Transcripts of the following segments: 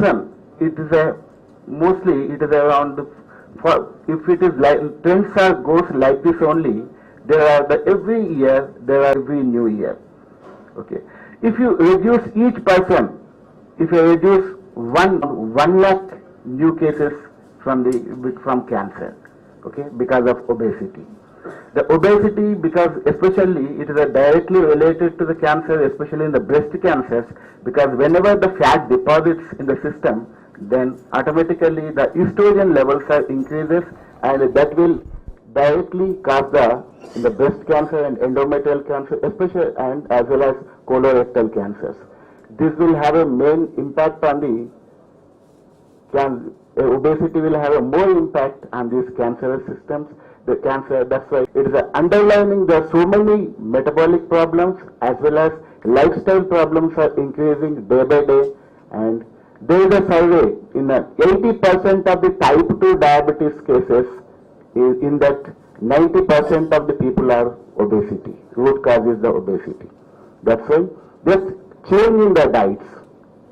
It is a mostly it is around for if it is like trends are goes like this only. There are every year there are every new year. Okay, if you reduce each person, if you reduce one lakh new cases from cancer, okay, because of obesity. The obesity, because especially it is directly related to the cancer, especially in the breast cancers, because whenever the fat deposits in the system, then automatically the estrogen levels are increases, and that will directly cause the breast cancer and endometrial cancer, especially, and as well as colorectal cancers. This will have a main impact on the obesity will have a more impact on these cancerous systems. The cancer, that's why it is underlining there are so many metabolic problems as well as lifestyle problems are increasing day by day. And there is a survey in 80% of the type 2 diabetes cases, in that 90% of the people are obesity. Root cause is the obesity. That's why just change in the diets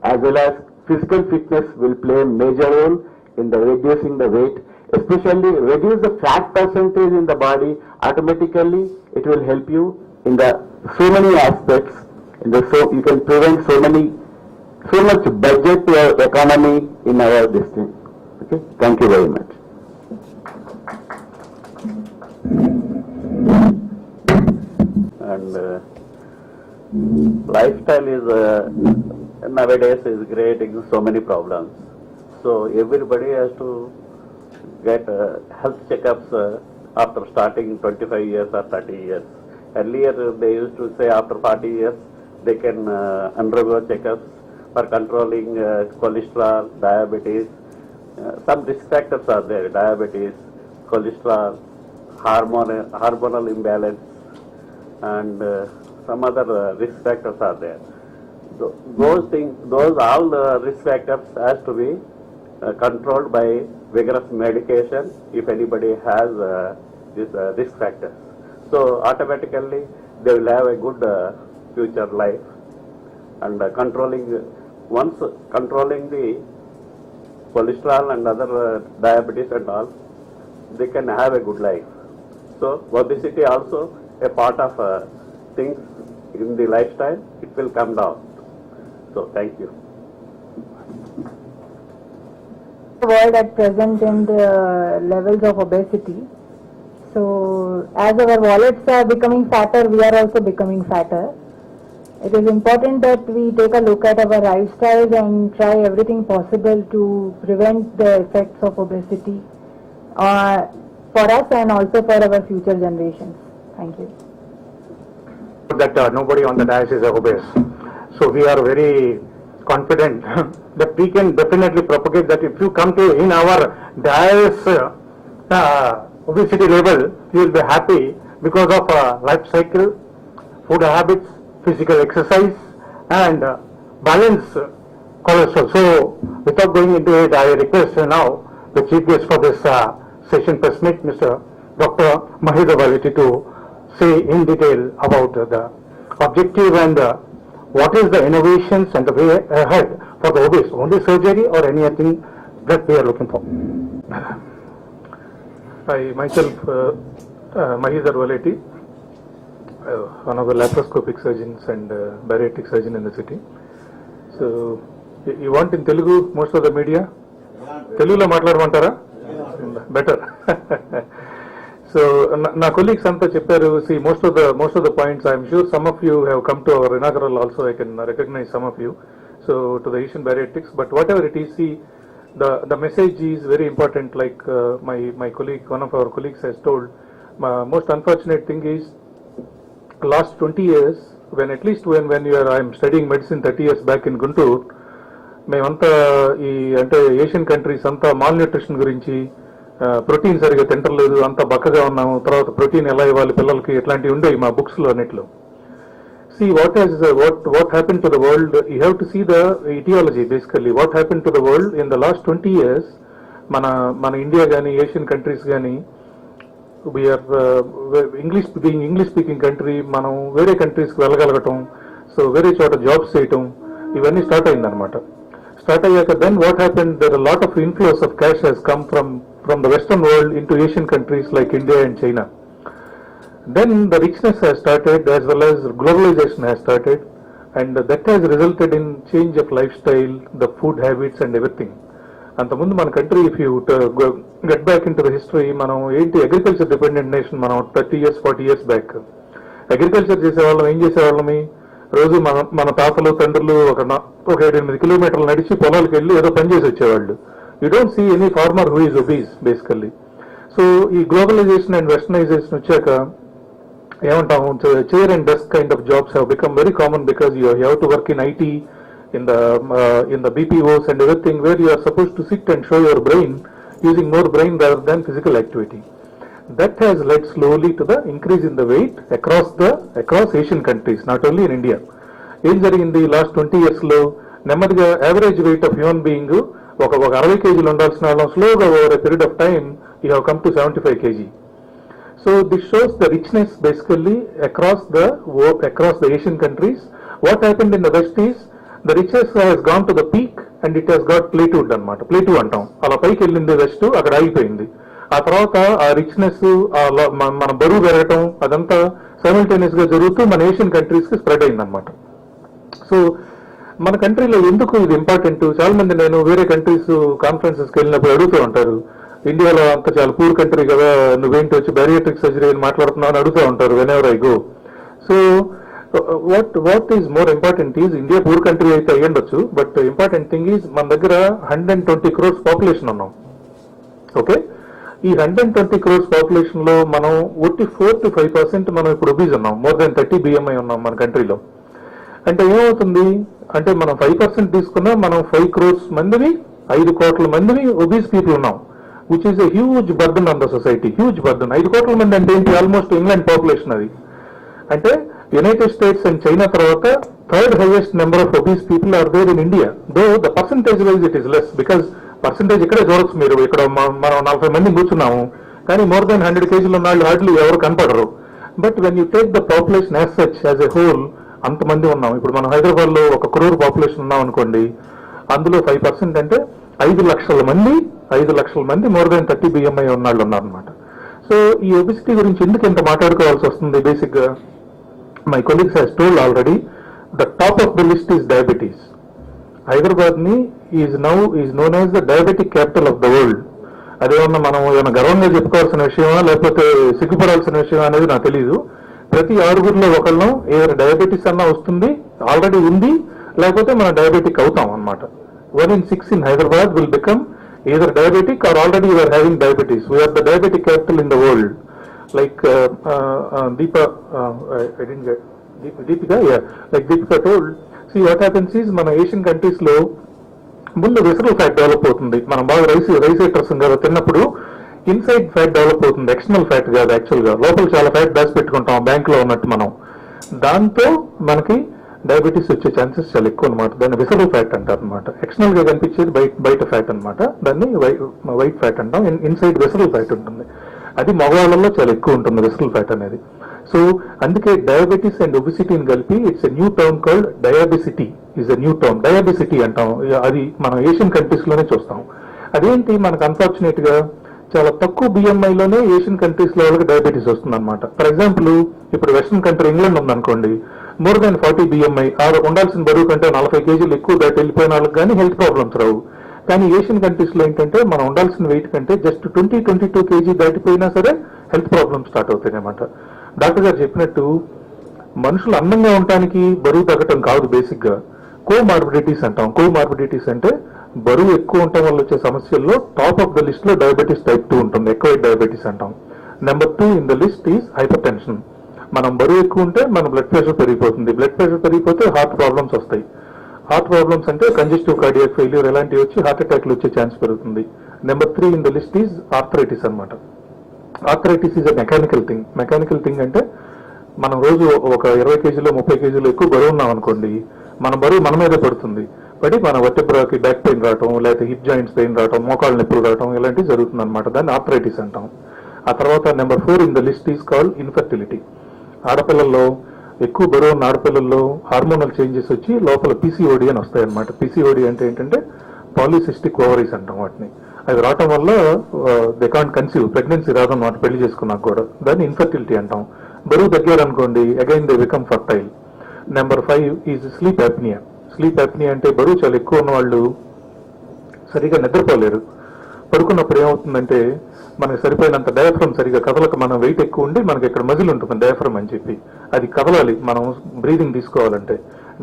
as well as physical fitness will play a major role in the reducing the weight, especially reduce the fat percentage in the body. Automatically it will help you in the so many aspects, so you can prevent so much budget to our economy in our district. Okay, thank you very much. And lifestyle is nowadays is creating so many problems. So everybody has to get health checkups after starting 25 years or 30 years. Earlier they used to say after 40 years they can undergo checkups for controlling cholesterol, diabetes. Some risk factors are there: diabetes, cholesterol, hormonal imbalance, and some other risk factors are there. All the risk factors has to be controlled by vigorous medication if anybody has these risk factors. So automatically they will have a good future life, and once controlling the cholesterol and other diabetes and all, they can have a good life. So obesity also a part of things in the lifestyle. It will come down. So thank you. The world at present in the levels of obesity. So as our wallets are becoming fatter, we are also becoming fatter. It is important that we take a look at our lifestyles and try everything possible to prevent the effects of obesity for us and also for our future generations. Thank you. That nobody on the dais is obese. So we are very confident that we can definitely propagate that. If you come to in our dais obesity level, you will be happy because of life cycle, food habits, physical exercise, and balance cholesterol. So without going into it, I request now the chief guest for this session press meet, Mr. Dr. Mahidhar Valeti, to say in detail about the objective and what is the innovations and the way ahead for the obese, only surgery or anything that we are looking for. I myself, Mahidhar Valeti, one of the laparoscopic surgeons and bariatric surgeon in the city. So, you want in Telugu most of the media? Telugulo మాట్లాడమంటారా? Better. So, నా colleagues అంతా చెప్పారు. See, most of the points, I am sure some of you have come to our inaugural also. I can recognize some of you. So, to the Asian Bariatrics, but whatever it is, see, the message is very important. Like my colleague, one of our colleagues has told. Most unfortunate thing is, last 20 years, when I am studying medicine 30 years back in Guntur, మేమంతా ఈ అంటే Asian countries అంతా mall nutrition గురించి, protein సరిగా తింటలేదు, అంతా బక్కగా ఉన్నాము, తర్వాత ప్రోటీన్ ఎలా ఇవ్వాలి పిల్లలకి, ఇట్లాంటివి ఉండేవి మా బుక్స్లో అన్నిట్లో. See what happened to the world. You have to see the etiology basically. What happened to the world in the last 20 years? మన ఇండియా కానీ ఏషియన్ కంట్రీస్ కానీ, వీఆర్ ఇంగ్లీష్ స్పీకింగ్ కంట్రీ, మనం వేరే కంట్రీస్కి వెళ్ళగలగటం, సో వేరే చోట జాబ్స్ చేయటం, ఇవన్నీ స్టార్ట్ అయిందనమాట. స్టార్ట్ అయ్యాక then what happened, there a lot of inflows of cash has come from the western world into Asian countries like India and China. Then the richness has started as well as globalization has started, and that has resulted in change of lifestyle, the food habits and everything. అంతకుముందు మన country if you get back in to the history, మనం ఏంటి agriculture dependent nation. మనం 30 years 40 years back agriculture చేసేవాళ్ళం. ఏం చేసేవాళ్ళమి, రోజు మన తాతలు తండ్రులు ఒక 7-8 కిలోమీటర్లు నడిచి పొలాలకు వెళ్ళి ఏదో పని చేసి వచ్చేవాళ్ళు. You don't see any farmer who is obese basically. So ఈ గ్లోబలైజేషన్ అండ్ వెస్టర్నైజేషన్ వచ్చాక ఏమంటాము, chair and desk kind of jobs have become very common because you have to work in IT, in the BPOs and everything, where you are supposed to sit and show your brain, using more brain rather than physical activity. That has led slowly to the increase in the weight across Asian countries, not only in India. ఏం జరిగింది last 20 years లో, నెమ్మదిగా average weight of human being ఒక 60 kg ఉండాల్సిన వాళ్ళం స్లోగా over a period of time you have come to 75 kg. So this shows the richness basically across the Asian countries. What happened in the West is the richness has gone to the peak and it has got plateaued అన్నమాట. Plateau అంటాం. అలా పైకి వెళ్ళింది west, అక్కడ ఆగిపోయింది. ఆ తర్వాత ఆ రిచ్నెస్, మన బరువు పెరగటం అదంతా సైమల్టేనియస్ గా జరుగుతూ మన ఏషియన్ కంట్రీస్ కి స్ప్రెడ్ అయింది అనమాట. సో మన కంట్రీలో ఎందుకు ఇది ఇంపార్టెంట్, చాలా మంది నేను వేరే కంట్రీస్ కాన్ఫరెన్సెస్ కి వెళ్ళినప్పుడు అడుగుతూ ఉంటారు, ఇండియాలో అంత చాలా పూర్ కంట్రీ కదా, నువ్వేంటి వచ్చి బ్యారియాట్రిక్ సర్జరీ అని మాట్లాడుతున్నావు అని అడుగుతూ ఉంటారు when ever I go. So what is more important is India poor country అయితే అయ్యుండొచ్చు, బట్ ఇంపార్టెంట్ థింగ్ ఈజ్ మన దగ్గర 120 crores పాపులేషన్ ఉన్నాం. ఓకే, ఈ 120 crores పాపులేషన్ లో మనం 4 to 5% మనం ఇప్పుడు ఒబీస్ ఉన్నాం. మోర్ దెన్ 30 BMI ఉన్నాం మన కంట్రీలో. అంటే ఏమవుతుంది అంటే మనం 5% తీసుకున్నా మనం 5 crores మందిని, 5 కోట్ల మందిని ఒబీస్ పీపుల్ ఉన్నాం, which is a huge burden on the society. Huge burden. 5 కోట్ల మంది అంటే ఏంటి, ఆల్మోస్ట్ ఇంగ్లాండ్ పాపులేషన్ అది. అంటే యునైటెడ్ స్టేట్స్ అండ్ చైనా తర్వాత third highest number of obese people are there in India. Though the percentage wise it is less, because percentage ఇక్కడే చూడొచ్చు మీరు. ఇక్కడ మనం 40 మంది కూర్చున్నాము, కానీ మోర్ దాన్ 100 kg ఉన్న వాళ్ళు హార్డ్లీ ఎవరు కనపడరు. But when you take the population as such as a whole, అంతమంది ఉన్నాం. ఇప్పుడు మనం హైదరాబాద్ లో 1 crore పాపులేషన్ ఉన్నాం అనుకోండి, అందులో 5% అంటే 5 లక్షల మంది మోర్ దాన్ 30 BMI ఉన్నాళ్ళు ఉన్నారనమాట. సో ఈ ఒబిసిటీ గురించి ఎందుకు ఎంత మాట్లాడుకోవాల్సి వస్తుంది, బేసిక్ గా my colleagues has told already, the top of the list is diabetes. Hyderabad ni is known as the diabetic capital of the world. అదేమన్నా మనం ఏమైనా గర్వంగా చెప్పుకోవాల్సిన విషయమా లేకపోతే సిగ్గుపడాల్సిన విషయం అనేది నాకు తెలియదు. ప్రతి 6 ఒకళ్ళం ఏదైనా డయాబెటీస్ అన్నా వస్తుంది, ఆల్రెడీ ఉంది, లేకపోతే మనం డయాబెటిక్ అవుతాం అన్నమాట. 1 in 6 in Hyderabad will become either diabetic or already we are having diabetes. We are the diabetic capital in the world. Like Deepika told, see what happens is మన Asian countries లో ముందు visceral fat develop అవుతుంది. మనం బాగా rice ఐటర్స్ కదా తిన్నప్పుడు inside fat develop అవుతుంది, external fat కాదు. యాక్చువల్ గా లోపల చాలా ఫ్యాట్ దాచి పెట్టుకుంటాం బ్యాంక్ లో ఉన్నట్టు మనం. దాంతో మనకి డయాబెటీస్ వచ్చే ఛాన్సెస్ చాలా ఎక్కువ అనమాట. దాన్ని విసరల్ ఫ్యాట్ అంటారు అనమాట. ఎక్స్టర్నల్ గా కనిపించేది బయట ఫ్యాట్ అనమాట, దాన్ని వైట్ ఫ్యాట్ అంటాం. ఇన్సైడ్ విసరల్ ఫ్యాట్ ఉంటుంది, అది మగవాళ్ళలో చాలా ఎక్కువ ఉంటుంది విసరల్ ఫ్యాట్ అనేది. సో అందుకే డయాబెటీస్ అండ్ ఒబిసిటీని కలిపి it's a new term called diabesity is a new term. Diabesity అంటాం, అది మనం ఏషియన్ కంట్రీస్ లోనే చూస్తాం. అదేంటి మనకు అన్ఫార్చునేట్ గా చాలా తక్కువ BMI లోనే ఏషియన్ కంట్రీస్ లో వాళ్ళకి డయాబెటీస్ వస్తుంది అనమాట. ఫర్ ఎగ్జాంపుల్ ఇప్పుడు వెస్టర్న్ కంట్రీ ఇంగ్లాండ్ ఉందనుకోండి, మోర్ దాన్ 40 BMI ఉండాల్సిన బరువు కంటే 40 kg ఎక్కువ దాటి వెళ్ళిపోయిన వాళ్ళకి కానీ హెల్త్ ప్రాబ్లమ్స్ రావు. కానీ ఏషియన్ కంట్రీస్ లో ఏంటంటే మనం ఉండాల్సిన వెయిట్ కంటే జస్ట్ 20-22 kg దాటిపోయినా సరే హెల్త్ ప్రాబ్లమ్స్ స్టార్ట్ అవుతాయి అన్నమాట. డాక్టర్ గారు చెప్పినట్టు మనుషులు అందంగా ఉండటానికి బరువు తగ్గటం కాదు, బేసిక్ గా కోమార్బిడిటీస్ అంటాం. కోమార్బిడిటీస్ అంటే బరువు ఎక్కువ ఉండటం వల్ల వచ్చే సమస్యల్లో టాప్ ఆఫ్ ద లిస్ట్ లో డయాబెటీస్ టైప్ 2 ఉంటుంది, ఎక్కువ డయాబెటీస్ అంటాం. Number 2 in the list is hypertension. మనం బరువు ఎక్కువ ఉంటే మన బ్లడ్ ప్రెషర్ పెరిగిపోతుంది, బ్లడ్ ప్రెషర్ పెరిగిపోతే హార్ట్ ప్రాబ్లమ్స్ వస్తాయి. హార్ట్ ప్రాబ్లమ్స్ అంటే కంజెస్టివ్ కార్డియాక్ ఫెయిల్యూర్ ఇలాంటివి వచ్చి హార్ట్ అటాక్లు వచ్చే ఛాన్స్ పెరుగుతుంది. Number 3 in the list is arthritis అనమాట. Arthritis is a mechanical thing. Mechanical thing అంటే మనం రోజు ఒక 20 kg 30 kg ఎక్కువ బరువు ఉన్నాం అనుకోండి, మన బరువు మన మీదే పడుతుంది, పడి మన వర్టెబ్రాకి బ్యాక్ పెయిన్ రావటం, లేకపోతే హిప్ జాయింట్స్ పెయిన్ రావటం, మోకాళ్ళ నొప్పులు రావటం ఇలాంటివి జరుగుతుంది అనమాట. దాన్ని ఆర్థరైటిస్ అంటాం. ఆ తర్వాత number 4 in the list is called infertility. ఆడపిల్లల్లో ఎక్కువ బరువు ఉన్న ఆడపిల్లల్లో హార్మోనల్ చేంజెస్ వచ్చి లోపల PCOD అని వస్తాయి అనమాట. PCOD అంటే ఏంటంటే పాలిసిస్టిక్ ఓవరీస్ అంటాం వాటిని. అవి రావటం వల్ల దే కాంట్ కన్సీవ్, ప్రెగ్నెన్సీ రాదన్నమాట పెళ్లి చేసుకున్నాక కూడా. దాన్ని ఇన్ఫర్టిలిటీ అంటాం. బరువు తగ్గారనుకోండి again they become fertile. Number 5 is sleep apnoea. Sleep apnoea అంటే బరువు చాలా ఎక్కువ ఉన్న వాళ్ళు సరిగా నిద్రపోలేరు. పడుకున్నప్పుడు ఏమవుతుందంటే మనకి సరిపోయినంత డయాఫ్రమ్ సరిగా కదలక, మనం వెయిట్ ఎక్కువ ఉండి మనకి ఇక్కడ మజిల్ ఉంటుంది డయాఫ్రమ్ అని చెప్పి, అది కదలాలి మనం బ్రీదింగ్ తీసుకోవాలంటే.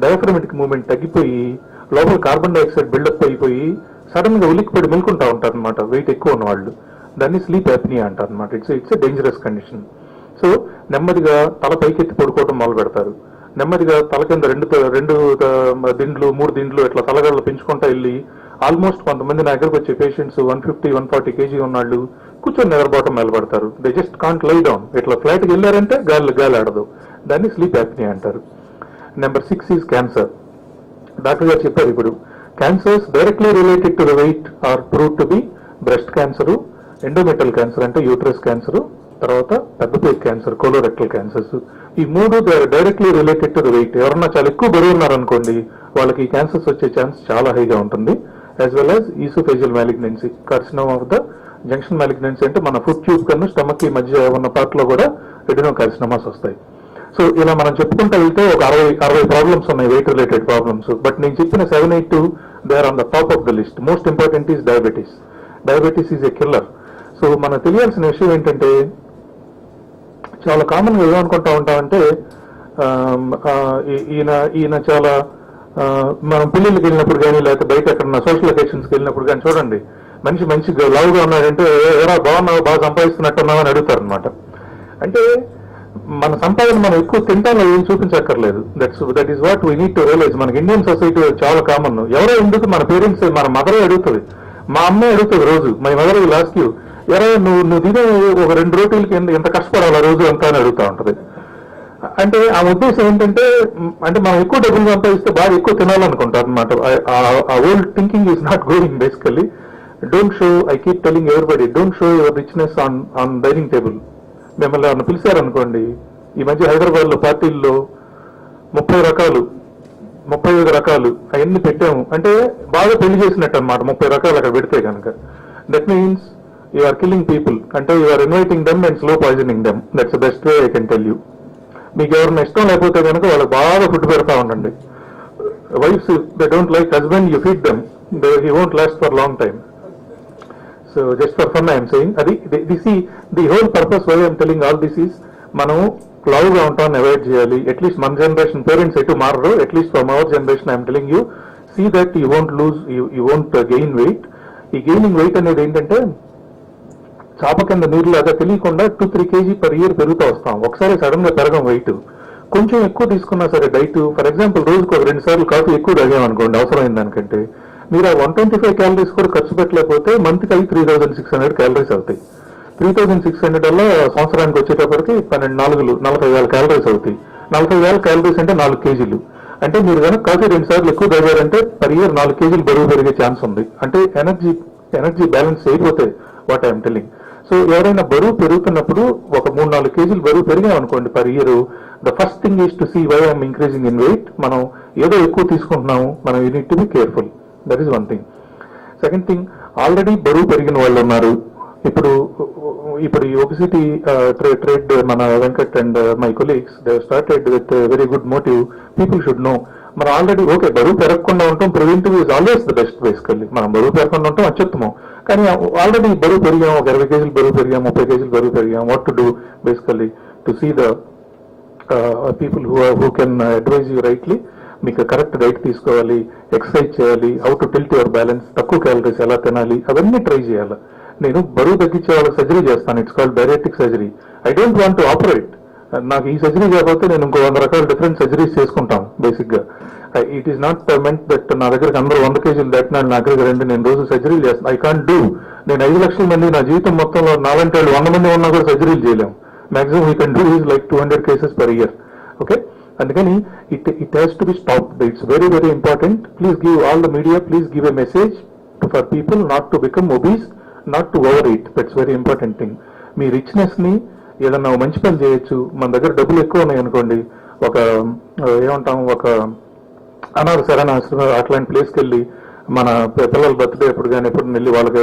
డయాఫ్రమెటిక్ మూవ్మెంట్ తగ్గిపోయి లోపల కార్బన్ డైఆక్సైడ్ బిల్డప్ అయిపోయి సడన్ గా ఉలిక్కిపడి మెలుకుంటా ఉంటారు అనమాట వెయిట్ ఎక్కువ ఉన్న వాళ్ళు. దాన్ని స్లీప్ యాప్నియా అంటారు అనమాట. It's a dangerous condition. So నెమ్మదిగా తల పైకెత్తి పడుకోవడం మొదలు పెడతారు. నెమ్మదిగా తల కింద రెండు దిండ్లు 3 దిండ్లు ఇట్లా తలగడలు పెంచుకుంటా వెళ్ళి ఆల్మోస్ట్ కొంతమంది నా దగ్గరకు వచ్చే పేషెంట్స్ 150-140 kg ఉన్నాళ్ళు కూర్చొని నిద్రపోవటం మొదలుపెడతారు. They just can't lie down. ఇట్లా ఫ్లాట్కి వెళ్ళారంటే గాలి ఆడదు. దాన్ని స్లీప్ యాప్నియా అంటారు. Number 6 is cancer. డాక్టర్ గారు చెప్పారు ఇప్పుడు cancers directly related to the weight are prove to be breast cancer, endometrial cancer అంటే యూట్రస్ క్యాన్సర్, తర్వాత పెద్దపేట్ క్యాన్సర్, కోలోరెక్టల్ క్యాన్సర్స్. ఈ 3 directly related to the weight. ఎవరన్నా చాలా ఎక్కువ బరువు ఉన్నారనుకోండి వాళ్ళకి ఈ క్యాన్సర్స్ వచ్చే ఛాన్స్ చాలా హైగా ఉంటుంది. As well as oesophageal malignancy, carcinoma of the junction malignancy అంటే మన ఫుడ్ ట్యూబ్ కన్నా స్టమక్ కి మధ్య ఉన్న పార్ట్ లో కూడా ఎడినో కార్సినోమాస్ వస్తాయి. సో ఇలా మనం చెప్పుకుంటూ వెళ్తే ఒక 60 ప్రాబ్లమ్స్ ఉన్నాయి వెయిట్ రిలేటెడ్ ప్రాబ్లమ్స్. బట్ నేను చెప్పిన 7-8 they are on the top of the list. Most important is diabetes. Diabetes is a killer. So మనకు తెలియాల్సిన విషయం ఏంటంటే చాలా కామన్ గా ఏమనుకుంటా ఉంటామంటే ఈయన చాలా మనం పెళ్లిళ్ళకి వెళ్ళినప్పుడు కానీ లేకపోతే బయట ఎక్కడన్నా సోషల్ అకేషన్స్కి వెళ్ళినప్పుడు కానీ చూడండి మంచి లవ్గా ఉన్నాడంటే ఏరా బాగున్నావు, బాగా సంపాదిస్తున్నట్టున్నావు అని అడుగుతారు అనమాట. అంటే మన సంపాదన మనం ఎక్కువ తింటాలో ఏం చూపించక్కర్లేదు. That is what we need to realise. మనకి ఇండియన్ సొసైటీ చాలా కామన్. ఎవరో ఎందుకు మన పేరెంట్స్, మన మదరే అడుగుతుంది, మా అమ్మే అడుగుతుంది రోజు. My mother will ask you, ఎరా నువ్వు తినే ఒక 2 రోటీలకి ఎంత కష్టపడాలా రోజు అంతా అని అడుగుతూ ఉంటది. అంటే ఆ ఉద్దేశం ఏంటంటే అంటే మనం ఎక్కువ డబ్బులు సంపాదిస్తే బాగా ఎక్కువ తినాలనుకుంటారు అనమాట. ఆ old thinking is not going basically. Don't show, I keep telling everybody, don't show your richness on dining table. మిమ్మల్ని ఎవరిని పిలిచారనుకోండి, ఈ మధ్య హైదరాబాద్ లో పార్టీల్లో 30 రకాలు 35 రకాలు అవన్నీ పెట్టాము అంటే బాగా పెళ్లి చేసినట్టు అనమాట. 30 రకాలు అక్కడ పెడితే కనుక that means you are killing people. అంటే you are inviting them and slow poisoning them. That's the best way I can tell you. మీకు ఎవరైనా ఇష్టం లేకపోతే కనుక వాళ్ళకి బాగా ఫుడ్ పెడతా ఉండండి. Wives they don't like husband, you feed them, he won't last for long time. So just for fun I'm saying. అది the whole purpose why I'm telling all this is మనం లావుగా ఉంటామని అవాయిడ్ చేయాలి. At least మన generation parents ఎటు మారరు. At least from our generation I'm telling you, see that you won't lose, you won't gain weight. ఈ gaining weight అనేది ఏంటంటే చాప కింద నీరులాగా తెలియకుండా 2-3 kg per year పెరుగుతూ వస్తాం. ఒకసారి సడన్ గా పెరగం వెయిట్. కొంచెం ఎక్కువ తీసుకున్నా సరే డైట్, ఫర్ ఎగ్జాంపుల్ రోజుకు ఒక 2 సార్లు కాఫీ ఎక్కువ తాగామనుకోండి అవసరమైన దానికంటే, మీరు ఆ 125 క్యాలరీస్ కూడా ఖర్చు పెట్టలేకపోతే మంత్కి అవి 3600 క్యాలరీస్ అవుతాయి. 3600 వల్ల సంవత్సరానికి వచ్చేటప్పటికి 45,000 క్యాలరీస్ అవుతాయి. 45,000 క్యాలరీస్ అంటే 4 kg. అంటే మీరు కనుక కాఫీ 2 సార్లు ఎక్కువ తాగారంటే per year 4 kg బరువు పెరిగే ఛాన్స్ ఉంది. అంటే ఎనర్జీ బ్యాలెన్స్ అయిపోతే వాట్ ఐఎమ్ టెలింగ్. సో ఎవరైనా బరువు పెరుగుతున్నప్పుడు ఒక 3-4 kg బరువు పెరిగామనుకోండి per year, the first thing is to see why I'm increasing in weight. మనం ఏదో ఎక్కువ తీసుకుంటున్నాము, మనం you need to be careful. That is 1 thing. Second thing, already బరువు పెరిగిన వాళ్ళు ఉన్నారు. ఇప్పుడు ఈ ఒబిసిటీ ట్రేడ్ మన Venkat and my colleagues they started with very good motive. People should know మనం ఆల్రెడీ ఓకే బరువు పెరగకుండా ఉంటాం, preventive is always the best basically. మనం బరువు పెరగకుండా ఉంటాం అత్యుత్తమం. కానీ ఆల్రెడీ బరువు పెరిగాం, ఒక 20 kg బరువు పెరిగాం, 30 kg బరువు పెరిగాం. What to do basically to see the people who can advise you rightly. మీకు కరెక్ట్ డైట్ తీసుకోవాలి, ఎక్సర్సైజ్ చేయాలి, how to tilt your balance, తక్కువ క్యాలరీస్ ఎలా తినాలి, అవన్నీ ట్రై చేయాలి. నేను బరువు తగ్గించే వాళ్ళకి సర్జరీ చేస్తాను. It's called bariatric surgery. I don't want to operate. నాకు ఈ సర్జరీ కాకపోతే నేను ఇంకో 100 రకాల డిఫరెంట్ సర్జరీస్ చేసుకుంటాం బేసిక్ గా. It is not meant that నా దగ్గరకు అందరూ 100 kg దాటినాడు నా దగ్గర రండి నేను రోజు సర్జరీలు చేస్తాను. I can't do. నేను 5 లక్షల మంది నా జీవితం మొత్తంలో 100 మంది ఉన్నా కూడా సర్జరీలు చేయలేం. Maximum we can do is like 200 cases per year. Okay, అందుకని it has to be stopped. It's very very important. Please give all the media, please give a message for people not to become obese, not to over eat. That's very important thing. మీ richness ని ఏదన్నా మంచి పని చేయొచ్చు. మన దగ్గర డబ్బులు ఎక్కువ ఉన్నాయి అనుకోండి, ఒక ఏమంటాం, ఒక అనాథ శరణాశ్రమం అట్లాంటి ప్లేస్కి వెళ్ళి మన పిల్లల బర్త్డే ఎప్పుడు కానీ ఎప్పుడు వెళ్ళి వాళ్ళకి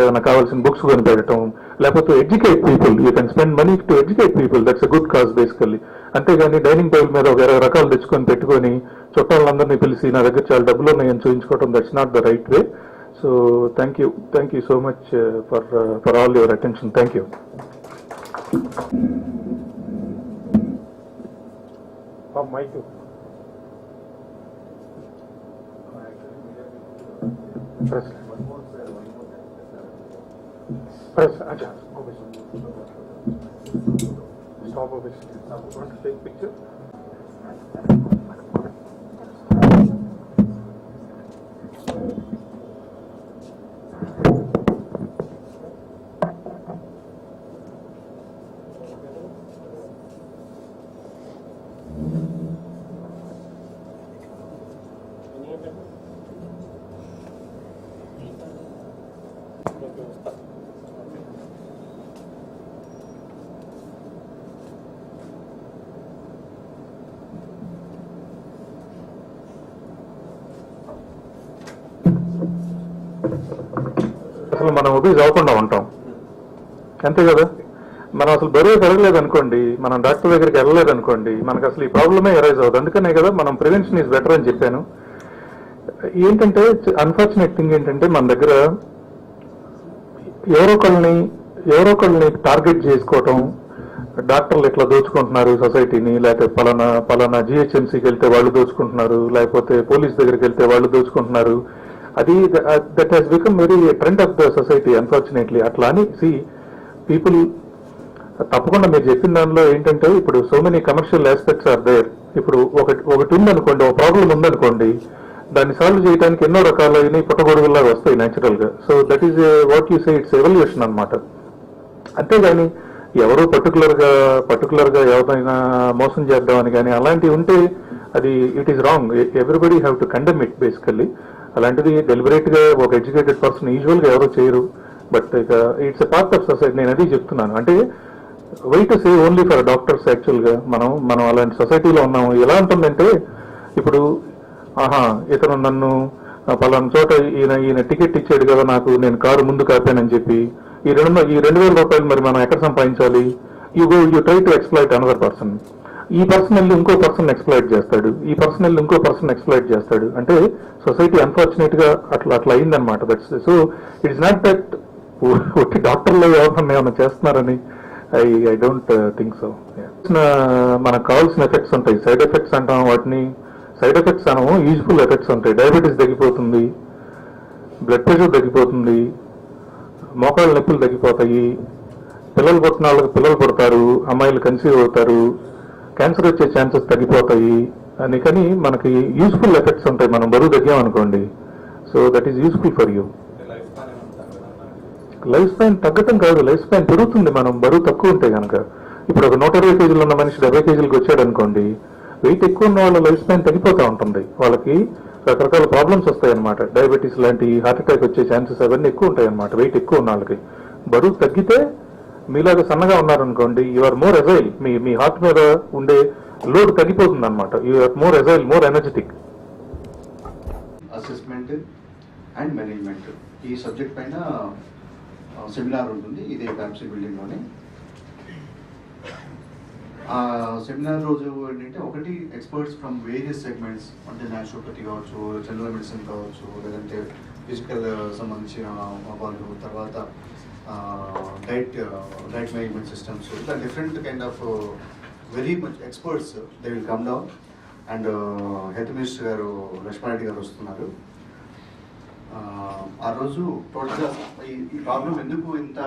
ఏదైనా కావాల్సిన బుక్స్ కొని పెట్టడం, లేకపోతే educate people. You can spend money to educate people, that's a good cause basically. అంతేగాని డైనింగ్ టేబుల్ మీద ఒక 20 రకాలు తెచ్చుకొని పెట్టుకొని చుట్టాలందరినీ పిలిచి నా దగ్గర చాలా డబ్బులు ఉన్నాయని చూపించుకోవడం, that's not the right way. So thank you so much for all your attention. Thank you. Stop over. Want to take picture? అసలు మనం ఒబీస్ అవ్వకుండా ఉంటాం, అంతే కదా. మనం అసలు బరువు పెరగలేదు అనుకోండి, మనం డాక్టర్ దగ్గరికి వెళ్ళలేదు అనుకోండి, మనకు అసలు ఈ ప్రాబ్లమే ఎరైజ్ అవుతుంది. అందుకనే కదా మనం ప్రివెన్షన్ ఈజ్ బెటర్ అని చెప్పాను. ఏంటంటే అన్ఫార్చునేట్ థింగ్ ఏంటంటే మన దగ్గర ఎవరో ఒకళ్ళని టార్గెట్ చేసుకోవటం, డాక్టర్లు ఇట్లా దోచుకుంటున్నారు సొసైటీని, లేకపోతే పలానా జిహెచ్ఎంసీకి వెళ్తే వాళ్ళు దోచుకుంటున్నారు, లేకపోతే పోలీస్ దగ్గరికి వెళ్తే వాళ్ళు దోచుకుంటున్నారు. అది that has become very trend of the society unfortunately. అట్లా అని పీపుల్ తప్పకుండా మీరు చెప్పిన దానిలో ఏంటంటే ఇప్పుడు so many commercial aspects are there. ఇప్పుడు ఒకటి ఉందనుకోండి, ఒక ప్రాబ్లం ఉందనుకోండి, దాన్ని సాల్వ్ చేయడానికి ఎన్నో రకాలైన పుట్టగొడుగుల్లాగా వస్తాయి న్యాచురల్ గా. So that is what you say, it's evolution అనమాట. అంతేగాని ఎవరో పర్టికులర్ గా ఎవరైనా మోసం చేద్దామని కానీ అలాంటివి ఉంటే అది it is wrong. Everybody have to condemn it basically. అలాంటిది డెలిబరేట్ గా ఒక ఎడ్యుకేటెడ్ పర్సన్ యూజువల్ గా ఎవరో చేయరు. But it's a part of society. నేను అది చెప్తున్నాను. అంటే why to say only for doctors. Actual గా మనం అలాంటి సొసైటీలో ఉన్నాము. ఎలా ఉంటుందంటే ఇప్పుడు ఇతను నన్ను పలానా చోట ఈయన టికెట్ ఇచ్చాడు కదా నాకు, నేను కారు ముందు కాపానని చెప్పి ఈ 2,000 రూపాయలు మరి మనం ఎక్కడ సంపాదించాలి? You try to exploit another person. ఈ పర్సన్ వెళ్ళి ఇంకో పర్సన్ ఎక్స్ప్లాయిట్ చేస్తాడు, ఈ పర్సన్ వెళ్ళి ఇంకో పర్సన్ ఎక్స్ప్లాయిట్ చేస్తాడు. అంటే సొసైటీ అన్ఫార్చునేట్ గా అట్లా అయిందనమాట. That's so it's not that ఒట్టి డాక్టర్లో ఎవరన్నా ఏమైనా చేస్తున్నారని ఐ డోంట్ థింక్ సో. మనకు కావాల్సిన ఎఫెక్ట్స్ ఉంటాయి, సైడ్ ఎఫెక్ట్స్ అంటాం వాటిని. సైడ్ ఎఫెక్ట్స్ అనము, యూజ్ఫుల్ ఎఫెక్ట్స్ ఉంటాయి. డయాబెటీస్ తగ్గిపోతుంది, బ్లడ్ ప్రెషర్ తగ్గిపోతుంది, మోకాళ్ళ నొప్పులు తగ్గిపోతాయి, పిల్లలు పుట్టిన వాళ్ళకి పిల్లలు పుడతారు, అమ్మాయిలు కన్సీవ్ అవుతారు, క్యాన్సర్ వచ్చే ఛాన్సెస్ తగ్గిపోతాయి. అందుకని మనకి యూజ్ఫుల్ ఎఫెక్ట్స్ ఉంటాయి మనం బరువు తగ్గామనుకోండి. So that is useful for you. Life span తగ్గటం కాదు, లైఫ్ స్పాన్ పెరుగుతుంది మనం బరువు తక్కువ ఉంటే కనుక. ఇప్పుడు ఒక 120 కేజీలు ఉన్న మనిషి 70 కేజీలకు వచ్చాడు అనుకోండి, వెయిట్ ఎక్కువ ఉన్న వాళ్ళ లైఫ్ స్పాన్ తగ్గిపోతూ ఉంటుంది. వాళ్ళకి రకరకాల ప్రాబ్లమ్స్ వస్తాయి అనమాట. డయాబెటీస్ లాంటి, హార్ట్ అటాక్ వచ్చే ఛాన్సెస్ అవన్నీ ఎక్కువ ఉంటాయి అనమాట వెయిట్ ఎక్కువ ఉన్న వాళ్ళకి. బరువు తగ్గితే మీలాగా సన్నగా ఉన్నారనుకోండి, యు ఆర్ మోర్ ఎజైల్. మీ హార్ట్ మీద ఉండే లోడ్ తగ్గిపోతుంది అనమాట. You are more agile, more energetic. Assessment and management ఈ సబ్జెక్ట్ పైన సెమినార్ ఉంటుంది. ఇదే ఫ్యాన్సీ బిల్డింగ్ లోనే. ఆ సెమినార్ రోజు ఏంటంటే ఒకటి ఎక్స్పర్ట్స్ ఫ్రమ్ వేరియస్ సెగ్మెంట్స్, అంటే న్యాచురోపతి కావచ్చు, జనరల్ మెడిసిన్ కావచ్చు, లేదంటే ఫిజికల్ సంబంధించిన వాళ్ళు, తర్వాత డైట్ మేనేజ్మెంట్ సిస్టమ్స్, ఇట్లా different kind of very much experts they will come down. And health minister గారు లక్ష్మారెడ్డి గారు వస్తున్నారు. ఆ రోజు టోటల్గా ఈ ప్రాబ్లం ఎందుకు ఇంత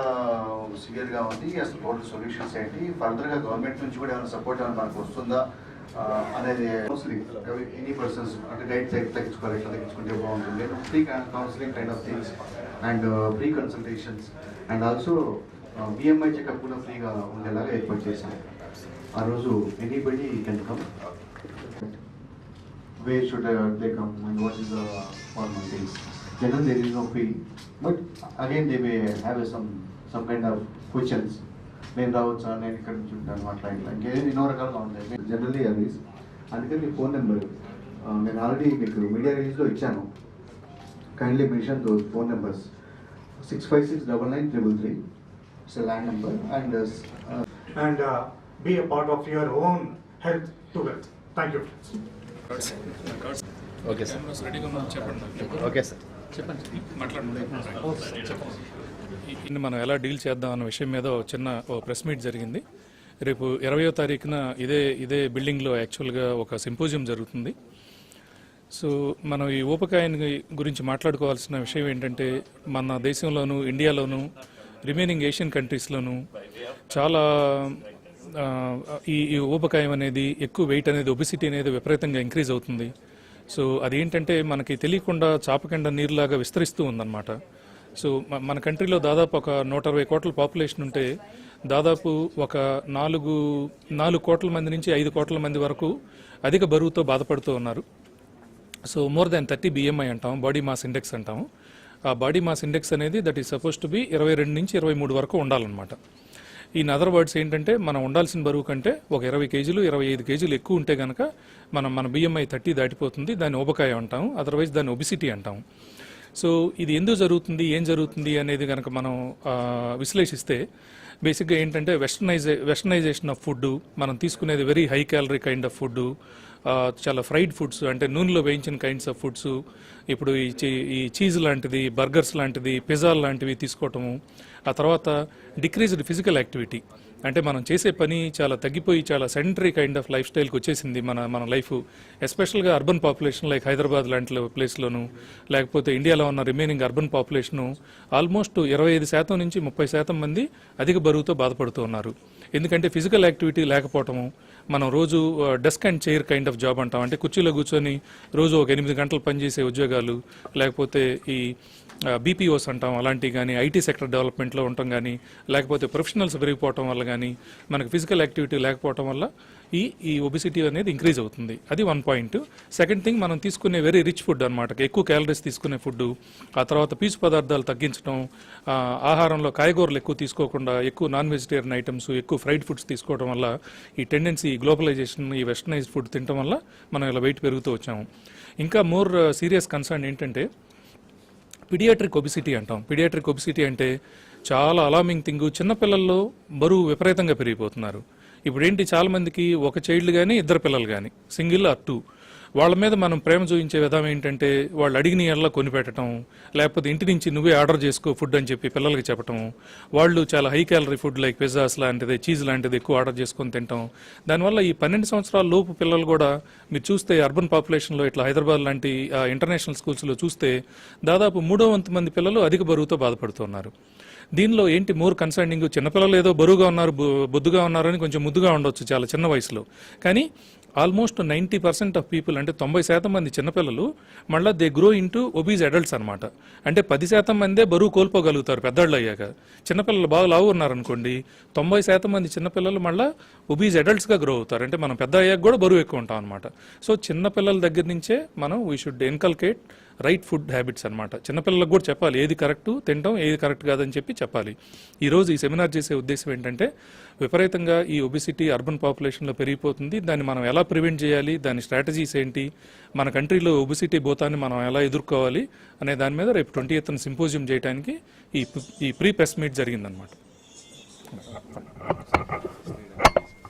సివియర్గా ఉంది, అసలు టోటల్ సొల్యూషన్స్ ఏంటి, ఫర్దర్గా గవర్నమెంట్ నుంచి కూడా ఏమైనా సపోర్ట్ ఏమైనా మనకు వస్తుందా అనేది కౌన్సిలింగ్. ఎనీ పర్సన్స్ అంటే డైట్ తగ్గించుకోవాలి, ఎట్లా తగ్గించుకుంటే బాగుంటుంది, free counselling kind of things and free consultations and also BMI checkup కూడా ఫ్రీగా ఉండేలాగా ఏర్పాటు చేశాం. ఆ రోజు anybody can come. Where should they come and what is the formal things? Generally there is no fee, but again they may have some kind of questions. నేను రావచ్చా, నేను ఇక్కడ నుంచి ఉంటాను, అట్లా ఇట్లా ఇంకేదో ఎన్నో రకాలుగా ఉంటాయి. జనరల్లీ అది అందుకని మీ ఫోన్ నెంబర్ నేను ఆల్రెడీ మీకు మీడియా రిలీజ్లో ఇచ్చాను. kindly mention those phone numbers. 6569933. It's a land number And be a part of your own health to wealth. Thank you. Okay sir okay sir ఇన్ని మనం ఎలా డీల్ చేద్దాం అన్న విషయం మీద చిన్న ప్రెస్ మీట్ జరిగింది. రేపు 20వ తారీఖున ఇదే బిల్డింగ్లో యాక్చువల్గా ఒక సింపోజియం జరుగుతుంది. సో మనం ఈ ఊపకాయాన్ని గురించి మాట్లాడుకోవాల్సిన విషయం ఏంటంటే మన దేశంలోనూ ఇండియాలోనూ రిమైనింగ్ ఏషియన్ కంట్రీస్లోనూ చాలా ఈ ఊబకాయం అనేది ఎక్కువ వెయిట్ అనేది ఒబిసిటీ అనేది విపరీతంగా ఇంక్రీజ్ అవుతుంది. సో అదేంటంటే మనకి తెలియకుండా చాపకిండ నీరులాగా విస్తరిస్తూ ఉందన్నమాట. సో మన కంట్రీలో దాదాపు ఒక 160 కోట్ల పాపులేషన్ ఉంటే దాదాపు ఒక 4 కోట్ల మంది నుంచి 5 కోట్ల మంది వరకు అధిక బరువుతో బాధపడుతూ ఉన్నారు. సో మోర్ దాన్ 30 BMI అంటాం, బాడీ మాస్ ఇండెక్స్ అంటాము. ఆ బాడీ మాస్ ఇండెక్స్ అనేది that is suppose to be 22 నుంచి 23 వరకు ఉండాలన్నమాట. ఇన్ అదర్ వర్డ్స్ ఏంటంటే మనం ఉండాల్సిన బరువు కంటే ఒక 20 కేజీలు 25 కేజీలు ఎక్కువ ఉంటే కనుక మన BMI 30 దాటిపోతుంది. దాన్ని ఊబకాయం అంటాం, అదర్వైజ్ దాన్ని ఒబిసిటీ అంటాం. సో ఇది ఎందుకు జరుగుతుంది, ఏం జరుగుతుంది అనేది కనుక మనం విశ్లేషిస్తే బేసిక్గా ఏంటంటే వెస్టర్నైజేషన్ ఆఫ్ ఫుడ్, మనం తీసుకునేది very high calorie kind of food, చాలా ఫ్రైడ్ ఫుడ్స్ అంటే నూనెలో వేయించిన కైండ్స్ ఆఫ్ ఫుడ్స్, ఇప్పుడు ఈ చీజ్ లాంటిది, బర్గర్స్ లాంటిది, పిజ్జా లాంటివి తీసుకోవటము, ఆ తర్వాత డిక్రీజ్డ్ ఫిజికల్ యాక్టివిటీ అంటే మనం చేసే పని చాలా తగ్గిపోయి చాలా సెడెంటరీ కైండ్ ఆఫ్ లైఫ్ స్టైల్కి వచ్చేసింది మన లైఫ్. ఎస్పెషల్గా అర్బన్ పాపులేషన్ లైక్ హైదరాబాద్ లాంటి ప్లేస్లోను, లేకపోతే ఇండియాలో ఉన్న రిమైనింగ్ అర్బన్ పాపులేషను ఆల్మోస్ట్ 25% నుంచి 30% మంది అధిక బరువుతో బాధపడుతూ ఉన్నారు. ఎందుకంటే ఫిజికల్ యాక్టివిటీ లేకపోవటము, మనం రోజు desk and chair kind of job అంటాం, అంటే కుర్చీలో కూర్చొని రోజు ఒక 8 గంటలు పనిచేసే ఉద్యోగాలు, లేకపోతే ఈ బీపీఓస్ అంటాం అలాంటివి కానీ, ఐటీ సెక్టర్ డెవలప్మెంట్లో ఉండటం కానీ, లేకపోతే ప్రొఫెషనల్స్ పెరిగిపోవటం వల్ల కానీ, మనకు ఫిజికల్ యాక్టివిటీ లేకపోవటం వల్ల ఈ ఒబిసిటీ అనేది ఇంక్రీజ్ అవుతుంది. అది 1 పాయింట్. సెకండ్ థింగ్, మనం తీసుకునే వెరీ రిచ్ ఫుడ్ అనమాట, ఎక్కువ క్యాలరీస్ తీసుకునే ఫుడ్, ఆ తర్వాత పీచు పదార్థాలు తగ్గించడం, ఆహారంలో కాయగూరలు ఎక్కువ తీసుకోకుండా ఎక్కువ నాన్ వెజిటేరియన్ ఐటమ్స్, ఎక్కువ ఫ్రైడ్ ఫుడ్స్ తీసుకోవడం వల్ల ఈ టెండెన్సీ గ్లోబలైజేషన్, ఈ వెస్టర్నైజ్డ్ ఫుడ్ తినడం వల్ల మనం ఇలా వెయిట్ పెరుగుతూ వచ్చాము. ఇంకా మోర్ సీరియస్ కన్సర్న్ ఏంటంటే పీడియాట్రిక్ ఒబిసిటీ అంటాం. పీడియాట్రిక్ ఒబిసిటీ అంటే చాలా అలార్మింగ్ థింగ్. చిన్నపిల్లల్లో బరువు విపరీతంగా పెరిగిపోతున్నారు. ఇప్పుడు ఏంటి, చాలా మందికి ఒక చైల్డ్ కానీ 2 పిల్లలు కానీ, సింగిల్ ఆర్ 2, వాళ్ళ మీద మనం ప్రేమ చూపించే విధానం ఏంటంటే వాళ్ళు అడిగిన ఎల్లా కొనిపెట్టడం, లేకపోతే ఇంటి నుంచి నువ్వే ఆర్డర్ చేసుకో ఫుడ్ అని చెప్పి పిల్లలకి చెప్పటం, వాళ్ళు చాలా high calorie food like pizzas లాంటిది, చీజ్ లాంటిది ఎక్కువ ఆర్డర్ చేసుకొని తింటాం. దానివల్ల ఈ 12 సంవత్సరాల లోపు పిల్లలు కూడా మీరు చూస్తే అర్బన్ పాపులేషన్లో ఇట్లా హైదరాబాద్ లాంటి ఇంటర్నేషనల్ స్కూల్స్లో చూస్తే దాదాపు 3వ వంతు మంది పిల్లలు అధిక బరువుతో బాధపడుతున్నారు. దీనిలో ఏంటి మోర్ కన్సర్నింగ్, చిన్నపిల్లలు ఏదో బరువుగా ఉన్నారు, బొద్దుగా ఉన్నారు అని కొంచెం ముద్దుగా ఉండొచ్చు చాలా చిన్న వయసులో, కానీ ఆల్మోస్ట్ 90% ఆఫ్ పీపుల్ అంటే 90% మంది చిన్నపిల్లలు మళ్ళీ they grow into obese adults అనమాట. అంటే 10% మందే బరువు కోల్పోగలుగుతారు పెద్దవాళ్ళు అయ్యాక. చిన్నపిల్లలు బాగా లావు ఉన్నారనుకోండి, 90% మంది చిన్నపిల్లలు మళ్ళీ ఒబీజ్ అడల్ట్స్గా గ్రో అవుతారు. అంటే మనం పెద్ద అయ్యాక కూడా బరువు ఎక్కువ ఉంటాం అనమాట. సో చిన్నపిల్లల దగ్గర నుంచే మనం we should inculcate right food habits అనమాట. చిన్నపిల్లలకు కూడా చెప్పాలి ఏది కరెక్ట్ తింటాం, ఏది కరెక్ట్ కాదని చెప్పాలి. ఈరోజు ఈ సెమినార్ చేసే ఉద్దేశం ఏంటంటే విపరీతంగా ఈ ఒబిసిటీ అర్బన్ పాపులేషన్లో పెరిగిపోతుంది, దాన్ని మనం ఎలా ప్రివెంట్ చేయాలి, దాని స్ట్రాటజీస్ ఏంటి, మన కంట్రీలో ఒబిసిటీ భూతాన్ని మనం ఎలా ఎదుర్కోవాలి అనే దాని మీద రేపు 20th సింపోజియం చేయడానికి ఈ ప్రీ ప్రెస్ మీట్ జరిగిందనమాట.